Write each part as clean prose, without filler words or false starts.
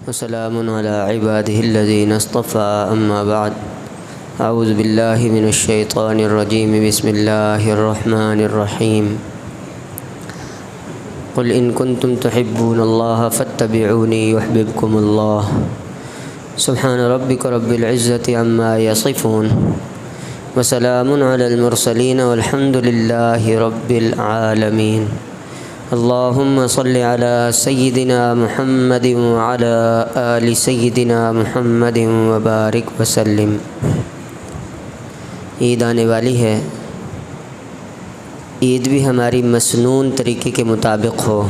وسلام على عباده الذين اصطفى أما بعد أعوذ بالله من الشيطان الرجيم بسم الله الرحمن الرحيم قل إن كنتم تحبون الله فاتبعوني يحببكم الله سبحان ربك رب العزة عما يصفون وسلام على المرسلين والحمد لله رب العالمين اللهم صل على سيدنا محمد وعلى آل سيدنا محمد وبارك وسلم۔ عید آنے والی ہے، عید بھی ہماری مسنون طریقے کے مطابق ہو۔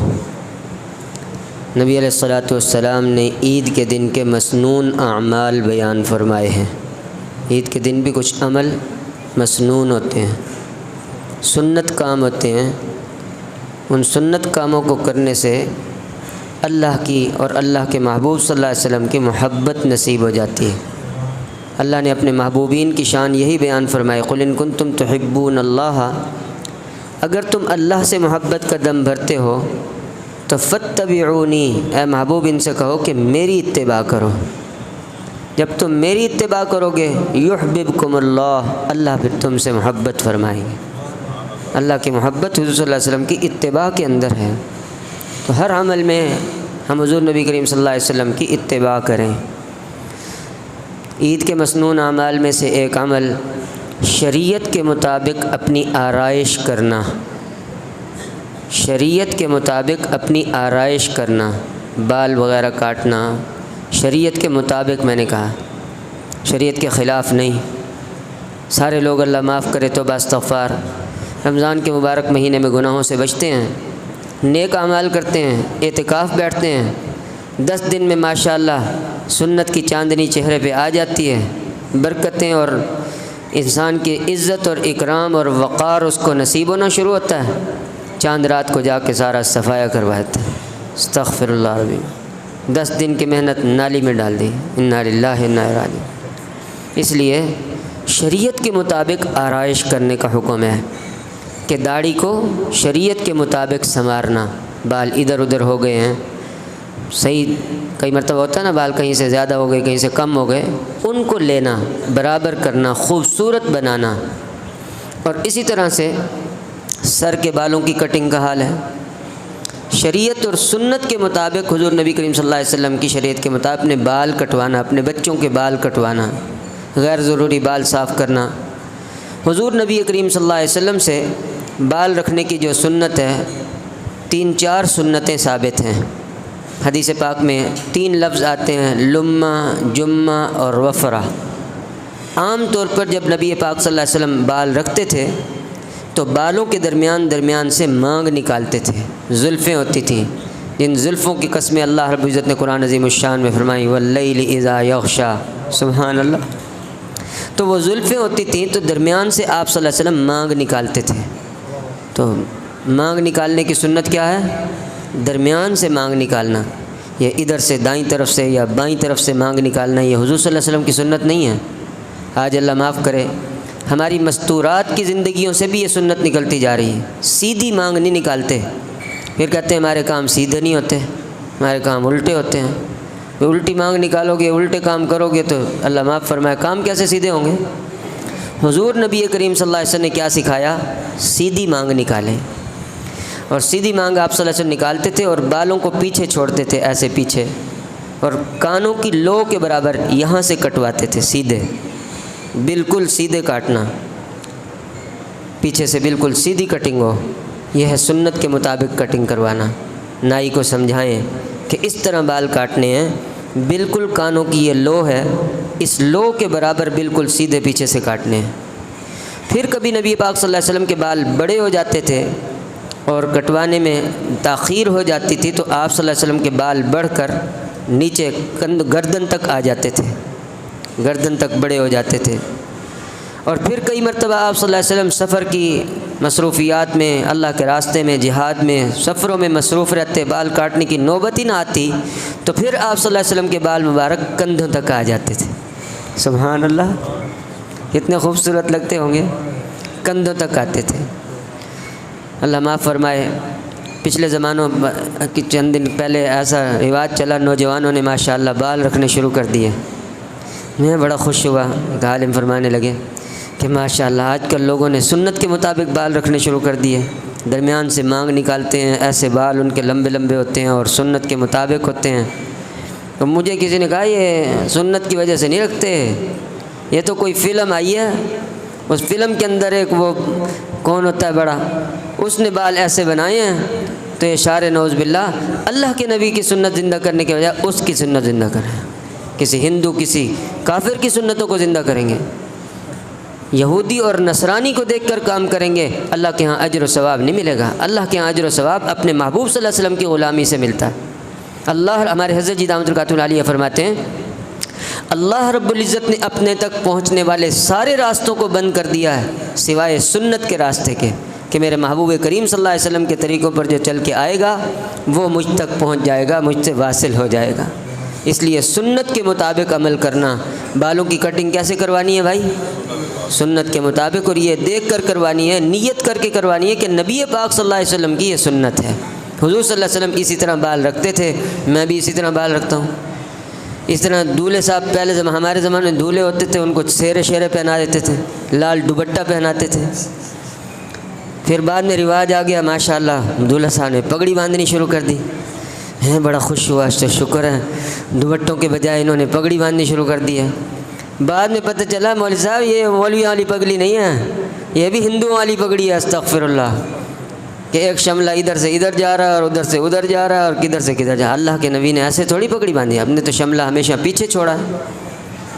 نبی علیہ الصلاۃ والسلام نے عید کے دن کے مسنون اعمال بیان فرمائے ہیں۔ عید کے دن بھی کچھ عمل مسنون ہوتے ہیں، سنت کام ہوتے ہیں۔ ان سنت کاموں کو کرنے سے اللہ کی اور اللہ کے محبوب صلی اللہ علیہ وسلم کی محبت نصیب ہو جاتی ہے۔ اللہ نے اپنے محبوبین کی شان یہی بیان فرمائی، قل ان کنتم تحبون اللہ، اگر تم اللہ سے محبت کا دم بھرتے ہو تو فاتبعونی، اے محبوب ان سے کہو کہ میری اتباع کرو۔ جب تم میری اتباع کرو گے یحببکم اللہ، اللہ پھر تم سے محبت فرمائیں گے۔ اللہ کی محبت حضور صلی اللہ علیہ وسلم کی اتباع کے اندر ہے، تو ہر عمل میں ہم حضور نبی کریم صلی اللہ علیہ وسلم کی اتباع کریں۔ عید کے مسنون اعمال میں سے ایک عمل شریعت کے مطابق اپنی آرائش کرنا، شریعت کے مطابق اپنی آرائش کرنا، بال وغیرہ کاٹنا شریعت کے مطابق، میں نے کہا شریعت کے خلاف نہیں۔ سارے لوگ اللہ معاف کرے توبہ استغفار رمضان کے مبارک مہینے میں گناہوں سے بچتے ہیں، نیک اعمال کرتے ہیں، اعتکاف بیٹھتے ہیں، 10 دن میں ماشاءاللہ سنت کی چاندنی چہرے پہ آ جاتی ہے، برکتیں اور انسان کی عزت اور اکرام اور وقار اس کو نصیب ہونا شروع ہوتا ہے، چاند رات کو جا کے سارا صفایا کرواتا ہے، استغفر اللہ ربی، 10 دن کی محنت نالی میں ڈال دی، انا للہ و انا الیہ راجعون۔ اس لیے شریعت کے مطابق آرائش کرنے کا حکم ہے کہ داڑھی کو شریعت کے مطابق سنوارنا، بال ادھر ادھر ہو گئے ہیں، صحیح کئی مرتبہ ہوتا ہے نا، بال کہیں سے زیادہ ہو گئے کہیں سے کم ہو گئے، ان کو لینا، برابر کرنا، خوبصورت بنانا۔ اور اسی طرح سے سر کے بالوں کی کٹنگ کا حال ہے، شریعت اور سنت کے مطابق حضور نبی کریم صلی اللہ علیہ وسلم کی شریعت کے مطابق اپنے بال کٹوانا، اپنے بچوں کے بال کٹوانا، غیر ضروری بال صاف کرنا۔ حضور نبی کریم صلی اللہ علیہ وسلم سے بال رکھنے کی جو سنت ہے، 3-4 سنتیں ثابت ہیں۔ حدیث پاک میں 3 لفظ آتے ہیں، لمہ، جمہ اور وفرہ۔ عام طور پر جب نبی پاک صلی اللہ علیہ وسلم بال رکھتے تھے تو بالوں کے درمیان سے مانگ نکالتے تھے، زلفیں ہوتی تھیں، جن زلفوں کی قسمیں اللہ رب العزت نے قرآن عظیم الشان میں فرمائی، واللیل اذا یغشا، سبحان اللہ۔ تو وہ زلفیں ہوتی تھیں تو درمیان سے آپ صلی اللہ علیہ وسلم مانگ نکالتے تھے۔ تو مانگ نکالنے کی سنت کیا ہے؟ درمیان سے مانگ نکالنا، یہ ادھر سے دائیں طرف سے یا بائیں طرف سے مانگ نکالنا، یہ حضور صلی اللہ علیہ وسلم کی سنت نہیں ہے۔ آج اللہ معاف کرے ہماری مستورات کی زندگیوں سے بھی یہ سنت نکلتی جا رہی ہے، سیدھی مانگ نہیں نکالتے، پھر کہتے ہیں ہمارے کام سیدھے نہیں ہوتے، ہمارے کام الٹے ہوتے ہیں۔ الٹی مانگ نکالو گے، الٹے کام کرو گے تو اللہ معاف فرمائے کام کیسے سیدھے ہوں گے؟ حضور نبی کریم صلی اللہ علیہ وسلم نے کیا سکھایا؟ سیدھی مانگ نکالیں، اور سیدھی مانگ آپ صلی اللہ علیہ وسلم نکالتے تھے اور بالوں کو پیچھے چھوڑتے تھے، ایسے پیچھے، اور کانوں کی لو کے برابر یہاں سے کٹواتے تھے، سیدھے، بالکل سیدھے کاٹنا، پیچھے سے بالکل سیدھی کٹنگ ہو۔ یہ ہے سنت کے مطابق کٹنگ کروانا۔ نائی کو سمجھائیں کہ اس طرح بال کاٹنے ہیں، بالکل کانوں کی یہ لو ہے، اس لو کے برابر بالکل سیدھے پیچھے سے کاٹنے ہیں۔ پھر کبھی نبی پاک صلی اللہ علیہ وسلم کے بال بڑے ہو جاتے تھے اور کٹوانے میں تاخیر ہو جاتی تھی تو آپ صلی اللہ علیہ وسلم کے بال بڑھ کر نیچے گردن تک آ جاتے تھے، گردن تک بڑے ہو جاتے تھے۔ اور پھر کئی مرتبہ آپ صلی اللہ علیہ وسلم سفر کی مصروفیات میں، اللہ کے راستے میں، جہاد میں، سفروں میں مصروف رہتے، بال کاٹنے کی نوبت ہی نہ آتی تو پھر آپ صلی اللہ علیہ وسلم کے بال مبارک کندھوں تک آ جاتے تھے، سبحان اللہ، کتنے خوبصورت لگتے ہوں گے، کندھوں تک آتے تھے۔ اللہ معاف فرمائے، پچھلے زمانوں کی چند دن پہلے ایسا رواج چلا، نوجوانوں نے ماشاءاللہ بال رکھنے شروع کر دیے۔ میں بڑا خوش ہوا، ایک عالم فرمانے لگے کہ ماشاءاللہ آج کل لوگوں نے سنت کے مطابق بال رکھنے شروع کر دیے، درمیان سے مانگ نکالتے ہیں، ایسے بال ان کے لمبے لمبے ہوتے ہیں اور سنت کے مطابق ہوتے ہیں۔ تو مجھے کسی نے کہا یہ سنت کی وجہ سے نہیں رکھتے، یہ تو کوئی فلم آئی ہے، اس فلم کے اندر ایک وہ کون ہوتا ہے بڑا، اس نے بال ایسے بنائے ہیں، تو یہ شار نعوذ باللہ اللہ کے نبی کی سنت زندہ کرنے کے بجائے اس کی سنت زندہ کریں، کسی ہندو کسی کافر کی سنتوں کو زندہ کریں گے، یہودی اور نصرانی کو دیکھ کر کام کریں گے، اللہ کے ہاں اجر و ثواب نہیں ملے گا۔ اللہ کے ہاں اجر و ثواب اپنے محبوب صلی اللہ علیہ وسلم کی غلامی سے ملتا ہے۔ اللہ ہمارے حضرت جی دامت برکاتہ العالیہ فرماتے ہیں اللہ رب العزت نے اپنے تک پہنچنے والے سارے راستوں کو بند کر دیا ہے سوائے سنت کے راستے کے، کہ میرے محبوب کریم صلی اللہ علیہ وسلم کے طریقوں پر جو چل کے آئے گا وہ مجھ تک پہنچ جائے گا، مجھ سے واصل ہو جائے گا۔ اس لیے سنت کے مطابق عمل کرنا۔ بالوں کی کٹنگ کیسے کروانی ہے بھائی؟ سنت کے مطابق، اور یہ دیکھ کر کروانی ہے، نیت کر کے کروانی ہے کہ نبی پاک صلی اللہ علیہ وسلم کی یہ سنت ہے۔ حضور صلی اللہ علیہ وسلم اسی طرح بال رکھتے تھے، میں بھی اسی طرح بال رکھتا ہوں۔ اس طرح دولہے صاحب پہلے ہمارے زمانے میں دولہے ہوتے تھے، ان کو سیرے شیرے پہنا دیتے تھے، لال دوپٹہ پہناتے تھے۔ پھر بعد میں رواج آ گیا ماشاءاللہ، دولہا صاحب نے پگڑی باندھنی شروع کر دی ہے، بڑا خوش ہوا، تو شکر ہے دوپٹوں کے بجائے انہوں نے پگڑی باندھنی شروع کر دی ہے۔ بعد میں پتہ چلا مولوی صاحب یہ مولویوں والی پگڑی نہیں ہے، یہ بھی ہندوؤں والی پگڑی ہے، استغفر اللہ، کہ ایک شملہ ادھر سے ادھر جا رہا ہے اور ادھر سے ادھر جا رہا ہے اور کدھر سے کدھر جا رہا ہے۔ اللہ کے نبی نے ایسے تھوڑی پگڑی باندھی ہے، ہم نے تو شملہ ہمیشہ پیچھے چھوڑا ہے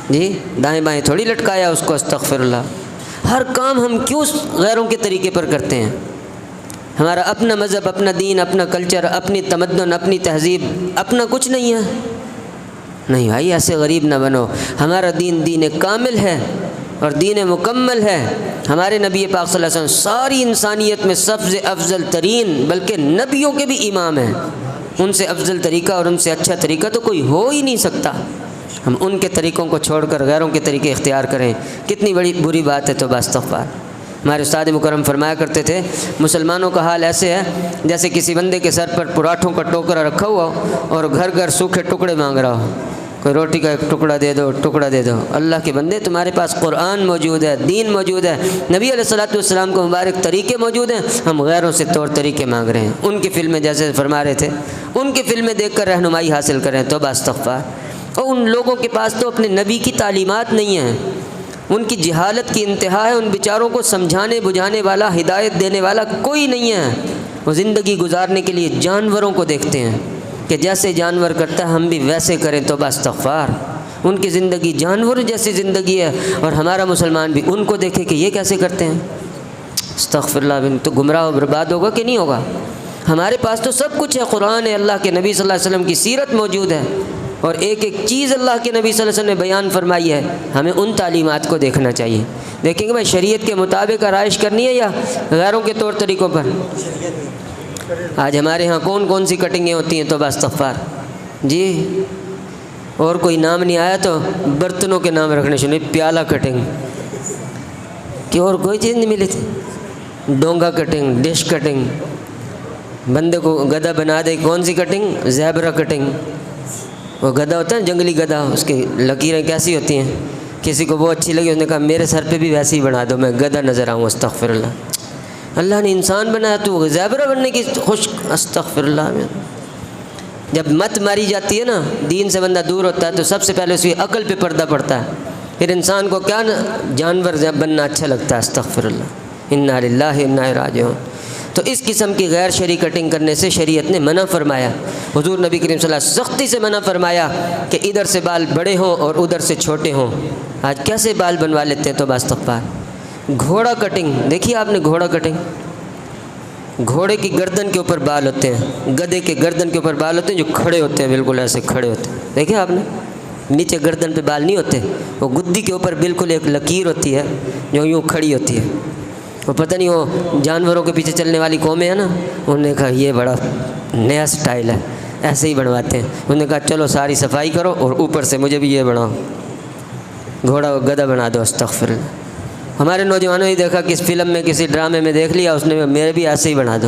جی، دائیں بائیں تھوڑی لٹکایا اس کو، استغفر اللہ۔ ہر کام ہم کیوں غیروں کے طریقے پر کرتے ہیں؟ ہمارا اپنا مذہب، اپنا دین، اپنا کلچر، اپنی تمدن، اپنی تہذیب، اپنا کچھ نہیں ہے؟ نہیں بھائی، ایسے غریب نہ بنو۔ ہمارا دین دین کامل ہے اور دین مکمل ہے۔ ہمارے نبی پاک صلی اللہ علیہ وسلم ساری انسانیت میں سب سے افضل ترین، بلکہ نبیوں کے بھی امام ہیں، ان سے افضل طریقہ اور ان سے اچھا طریقہ تو کوئی ہو ہی نہیں سکتا۔ ہم ان کے طریقوں کو چھوڑ کر غیروں کے طریقے اختیار کریں، کتنی بڑی بری بات ہے، توبہ استغفار۔ ہمارے استاد مکرم فرمایا کرتے تھے مسلمانوں کا حال ایسے ہے جیسے کسی بندے کے سر پر پراٹھوں کا ٹوکرا رکھا ہوا ہو اور گھر گھر سوکھے ٹکڑے مانگ رہا ہو، کوئی روٹی کا ایک ٹکڑا دے دو، ٹکڑا دے دو۔ اللہ کے بندے، تمہارے پاس قرآن موجود ہے، دین موجود ہے، نبی علیہ الصلوۃ والسلام کو مبارک طریقے موجود ہیں، ہم غیروں سے طور طریقے مانگ رہے ہیں۔ ان کی فلمیں جیسے فرما رہے تھے، ان کی فلمیں دیکھ کر رہنمائی حاصل کریں، توبہ استغفار۔ اور ان لوگوں کے پاس تو اپنے نبی کی تعلیمات نہیں ہیں، ان کی جہالت کی انتہا ہے، ان بیچاروں کو سمجھانے بجھانے والا، ہدایت دینے والا کوئی نہیں ہے۔ وہ زندگی گزارنے کے لیے جانوروں کو دیکھتے ہیں کہ جیسے جانور کرتا ہے ہم بھی ویسے کریں، توبہ استغفار۔ ان کی زندگی جانور جیسی زندگی ہے، اور ہمارا مسلمان بھی ان کو دیکھے کہ یہ کیسے کرتے ہیں، استغفر اللہ۔ تو گمراہ و برباد ہوگا کہ نہیں ہوگا؟ ہمارے پاس تو سب کچھ ہے، قرآن ہے، اللہ کے نبی صلی اللہ علیہ وسلم کی سیرت موجود ہے، اور ایک ایک چیز اللہ کے نبی صلی اللہ علیہ وسلم نے بیان فرمائی ہے، ہمیں ان تعلیمات کو دیکھنا چاہیے۔ دیکھیں گے بھائی شریعت کے مطابق آرائش کرنی ہے یا غیروں کے طور طریقوں پر؟ آج ہمارے ہاں کون کون سی کٹنگیں ہوتی ہیں، توبہ استغفار جی، اور کوئی نام نہیں آیا تو برتنوں کے نام رکھنے شروع، پیالہ کٹنگ، کہ اور کوئی چیز نہیں ملی تھی، ڈونگا کٹنگ، ڈش کٹنگ، بندے کو گدھا بنا دے، کون سی کٹنگ؟ Zebra cutting. وہ گدھا ہوتا ہے جنگلی گدھا، اس کی لکیریں کیسی ہوتی ہیں، کسی کو وہ اچھی لگی، اس نے کہا میرے سر پہ بھی ویسے ہی بنا دو، میں گدھا نظر آؤں، استغفر اللہ۔ اللہ نے انسان بنایا تو زیبرا بننے کی خوش، استغفر اللہ۔ جب مت ماری جاتی ہے نا، دین سے بندہ دور ہوتا ہے تو سب سے پہلے اس کی عقل پہ پردہ پڑتا ہے، پھر انسان کو کیا جانور بننا اچھا لگتا ہے، استغفر اللہ، انا للہ انا الیہ راجعون۔ تو اس قسم کی غیر شرعی کٹنگ کرنے سے شریعت نے منع فرمایا، حضور نبی کریم صلی اللہ علیہ وسلم سختی سے منع فرمایا کہ ادھر سے بال بڑے ہوں اور ادھر سے چھوٹے ہوں۔ آج کیسے بال بنوا لیتے ہیں، توبہ استغفار۔ گھوڑا کٹنگ دیکھیے آپ نے، گھوڑا کٹنگ، گھوڑے کی گردن کے اوپر بال ہوتے ہیں، گدھے کے گردن کے اوپر بال ہوتے ہیں جو کھڑے ہوتے ہیں، بالکل ایسے کھڑے ہوتے ہیں، دیکھیں آپ نے، نیچے گردن پہ بال نہیں ہوتے، وہ گدی کے اوپر بالکل ایک لکیر ہوتی ہے جو یوں کھڑی ہوتی ہے۔ وہ پتہ نہیں، وہ جانوروں کے پیچھے چلنے والی قومیں ہیں نا، انہوں نے کہا یہ بڑا نیا سٹائل ہے، ایسے ہی بنواتے ہیں۔ انہوں نے کہا چلو ساری صفائی کرو اور اوپر سے مجھے بھی یہ بناؤ، گھوڑا گدھا بنا دو، استغفر اللہ۔ ہمارے نوجوانوں نے دیکھا کس فلم میں، کسی ڈرامے میں دیکھ لیا، اس نے میرے بھی ایسے ہی بنا دو،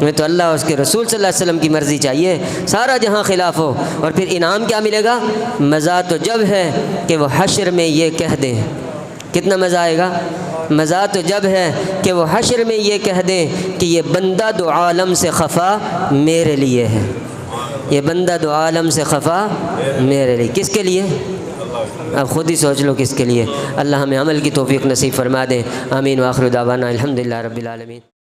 ہمیں تو اللہ اور اس کے رسول صلی اللہ علیہ وسلم کی مرضی چاہیے، سارا جہاں خلاف ہو۔ اور پھر انعام کیا ملے گا؟ مزہ تو جب ہے کہ وہ حشر میں یہ کہہ دیں، کتنا مزہ آئے گا؟ مزہ تو جب ہے کہ وہ حشر میں یہ کہہ دیں کہ یہ بندہ دو عالم سے خفا میرے لیے ہے، یہ بندہ دو عالم سے خفا میرے لیے۔ کس کے لیے؟ اب خود ہی سوچ لو کس کے لیے۔ اللہ ہمیں عمل کی توفیق نصیب فرما دیں۔ آمین۔ وآخر دعوانا الحمدللہ رب العالمین۔